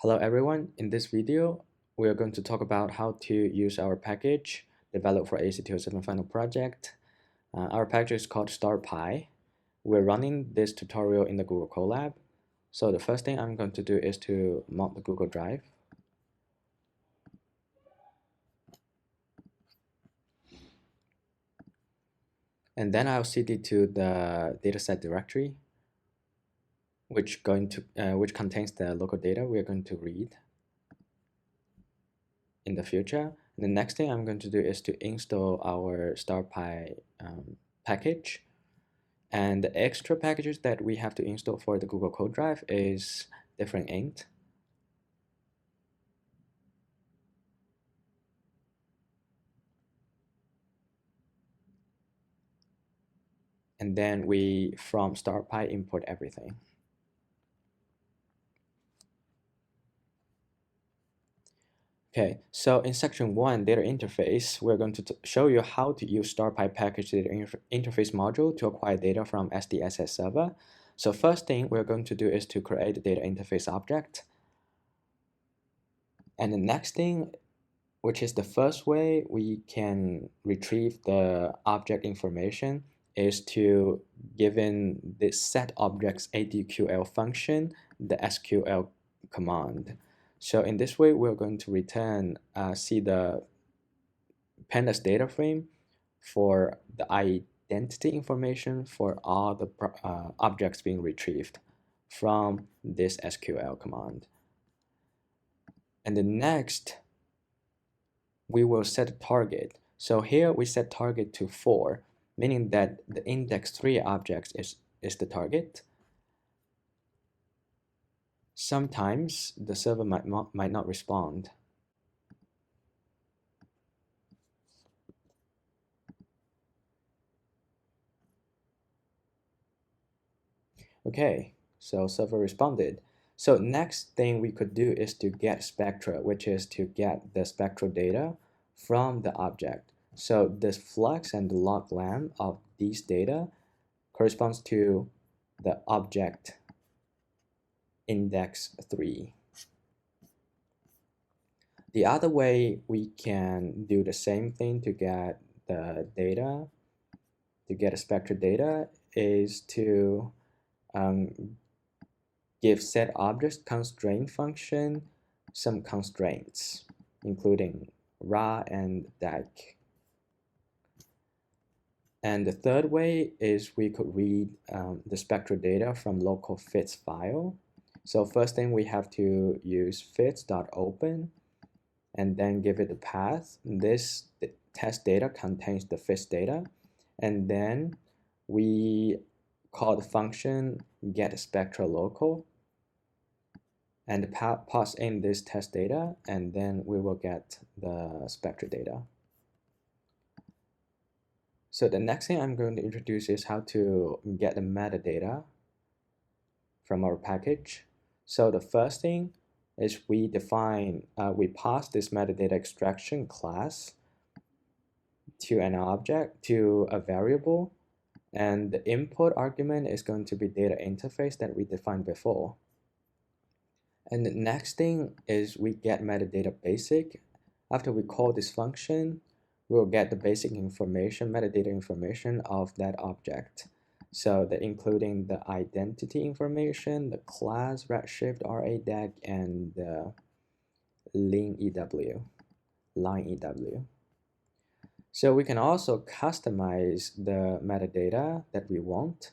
Hello everyone, in this video we are going to talk about how to use our package developed for AC207 final project. Our package is called StarPy. We're running this tutorial in the Google Colab. So the first thing I'm going to do is to mount the Google Drive. And then I'll cd to the dataset directory, which contains the local data we're going to read in the future. And the next thing I'm going to do is to install our StarPy package. And the extra packages that we have to install for the Google Code Drive is different int. And then we, from StarPy, import everything. Okay, so in section 1, data interface, we're going to show you how to use StarPy package data interface module to acquire data from SDSS server. So first thing we're going to do is to create the data interface object. And the next thing, which is the first way we can retrieve the object information, is to given the set objects ADQL function, the SQL command. So in this way, we're going to return, see the pandas data frame for the identity information for all the objects being retrieved from this SQL command. And the next, we will set a target. So here we set target to 4, meaning that the index 3 objects is the target. Sometimes the server might not respond. Okay, so server responded. So next thing we could do is to get spectra, which is to get the spectral data from the object. So this flux and the log lam of these data corresponds to the object index 3. The other way we can do the same thing to get the data, to get a spectral data, is to give set object constraint function some constraints, including ra and dak. And the third way is we could read the spectral data from local fits file. So first thing we have to use fits.open and then give it a path. This test data contains the fits data, and then we call the function get spectral local and pass in this test data, and then we will get the spectral data. So the next thing I'm going to introduce is how to get the metadata from our package. So the first thing is we pass this metadata extraction class to an object, to a variable, and the input argument is going to be data interface that we defined before. And the next thing is we get metadata basic. After we call this function, we'll get the basic information, metadata information of that object. So that including the identity information, the class, redshift, RA-DAG, and the line EW. So we can also customize the metadata that we want.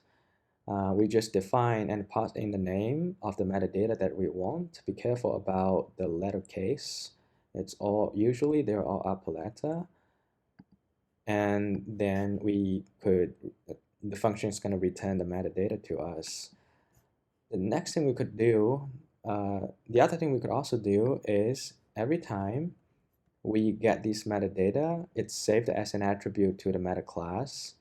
We just define and pass in the name of the metadata that we want. Be careful about the letter case. Usually they're all upper letter. And then the function is going to return the metadata to us. The next thing we could do, the other thing we could also do is every time we get this metadata, it's saved as an attribute to the meta class.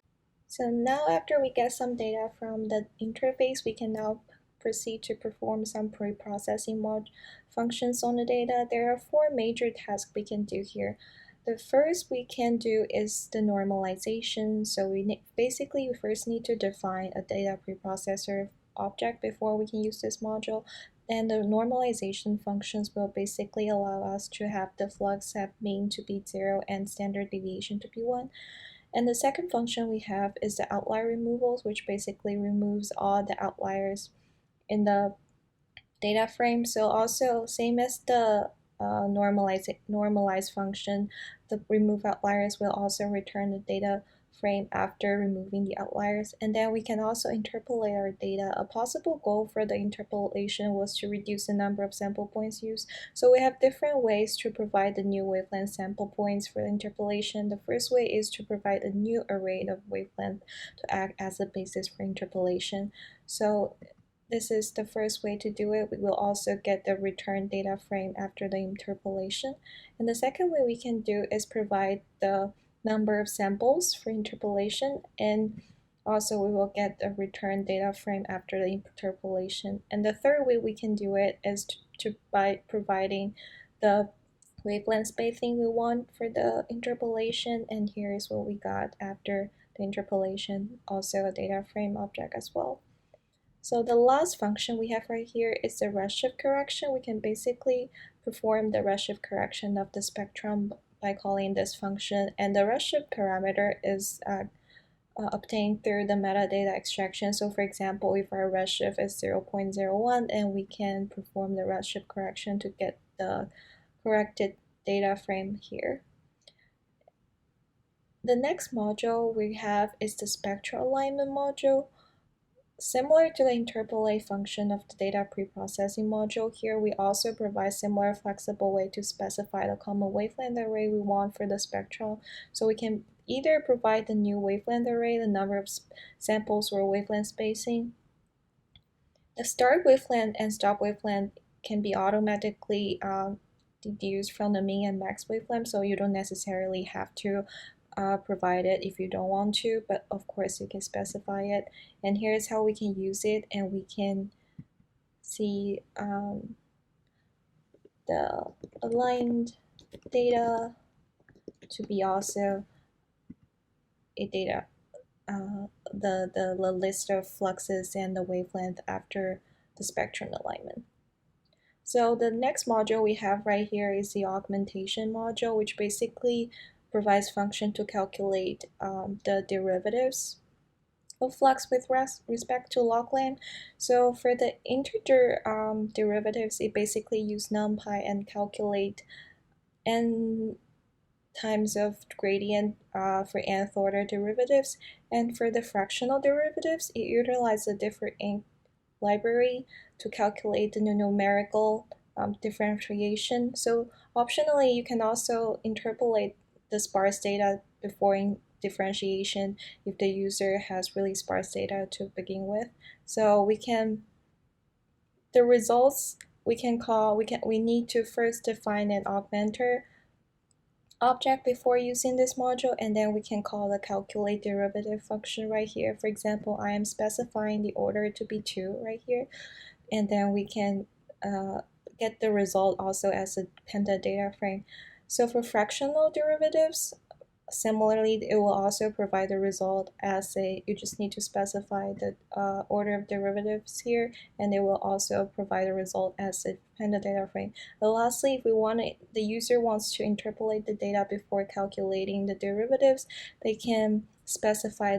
So now after we get some data from the interface, we can now proceed to perform some pre-processing functions on the data. There are 4 major tasks we can do here. The first we can do is the normalization. So we first need to define a data preprocessor object before we can use this module. And the normalization functions will basically allow us to have the flux at mean to be 0 and standard deviation to be 1. And the second function we have is the outlier removals, which basically removes all the outliers in the data frame. So also same as the normalize function, the remove outliers will also return the data frame after removing the outliers. And then we can also interpolate our data. A possible goal for the interpolation was to reduce the number of sample points used. So we have different ways to provide the new wavelength sample points for interpolation. The first way is to provide a new array of wavelength to act as a basis for interpolation. So this is the first way to do it. We will also get the return data frame after the interpolation. And the second way we can do is provide the number of samples for interpolation, and also we will get the return data frame after the interpolation. And the third way we can do it is by providing the wavelength spacing we want for the interpolation, and here is what we got after the interpolation, also a data frame object as well. So the last function we have right here is the redshift correction. We can basically perform the redshift correction of the spectrum by calling this function, and the redshift parameter is obtained through the metadata extraction. So for example, if our redshift is 0.01, and we can perform the redshift correction to get the corrected data frame here. The next module we have is the spectral alignment module. Similar to the interpolate function of the data preprocessing module, here we also provide similar flexible way to specify the common wavelength array we want for the spectrum. So we can either provide the new wavelength array, the number of samples or wavelength spacing. The start wavelength and stop wavelength can be automatically deduced from the mean and max wavelength, so you don't necessarily have to provide it if you don't want to, but of course you can specify it. And here's how we can use it, and we can see the aligned data to be also a data, the list of fluxes and the wavelength after the spectrum alignment. So the next module we have right here is the augmentation module, which basically provides function to calculate the derivatives of flux with respect to log lambda. So for the integer derivatives, it basically use numpy and calculate n times of gradient for nth order derivatives. And for the fractional derivatives, it utilizes a different library to calculate the numerical differentiation. So optionally, you can also interpolate the sparse data before differentiation if the user has really sparse data to begin with. So the results we need to first define an augmenter object before using this module, and then we can call the calculate derivative function right here. For example, I am specifying the order to be 2 right here, and then we can get the result also as a penta data frame. So for fractional derivatives, similarly, it will also provide the result as you just need to specify the order of derivatives here, and it will also provide a result as a penta data frame. But lastly, if the user wants to interpolate the data before calculating the derivatives, they can specify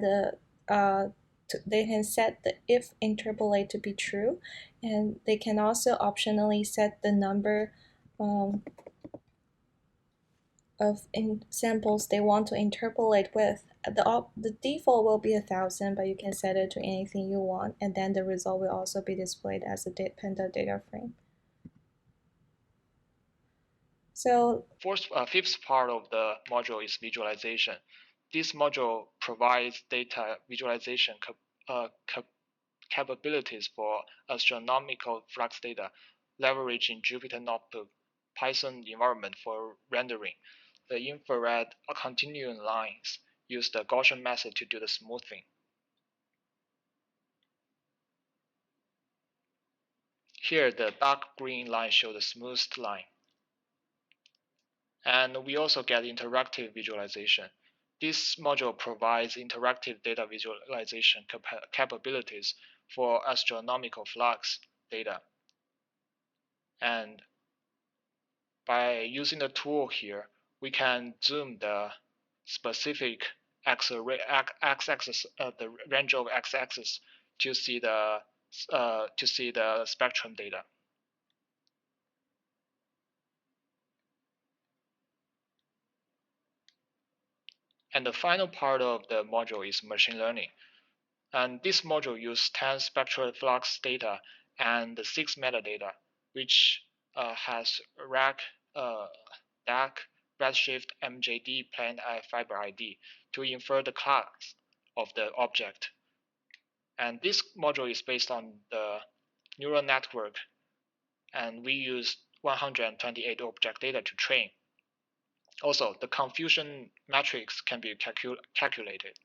they can set the if interpolate to be true, and they can also optionally set the number of samples they want to interpolate with. The default will be 1,000, but you can set it to anything you want, and then the result will also be displayed as a penta data frame. So fifth part of the module is visualization. This module provides data visualization capabilities for astronomical flux data, leveraging Jupyter Notebook Python environment for rendering. The infrared continuum lines use the Gaussian method to do the smoothing. Here, the dark green line shows the smoothed line. And we also get interactive visualization. This module provides interactive data visualization capabilities for astronomical flux data. And by using the tool here, we can zoom the specific x-axis, the range of x-axis to see the spectrum data. And the final part of the module is machine learning. And this module uses 10 spectral flux data and 6 metadata, which has DAC, redshift, MJD, plane fiber ID to infer the class of the object. And this module is based on the neural network, and we use 128 object data to train. Also, the confusion matrix can be calculated.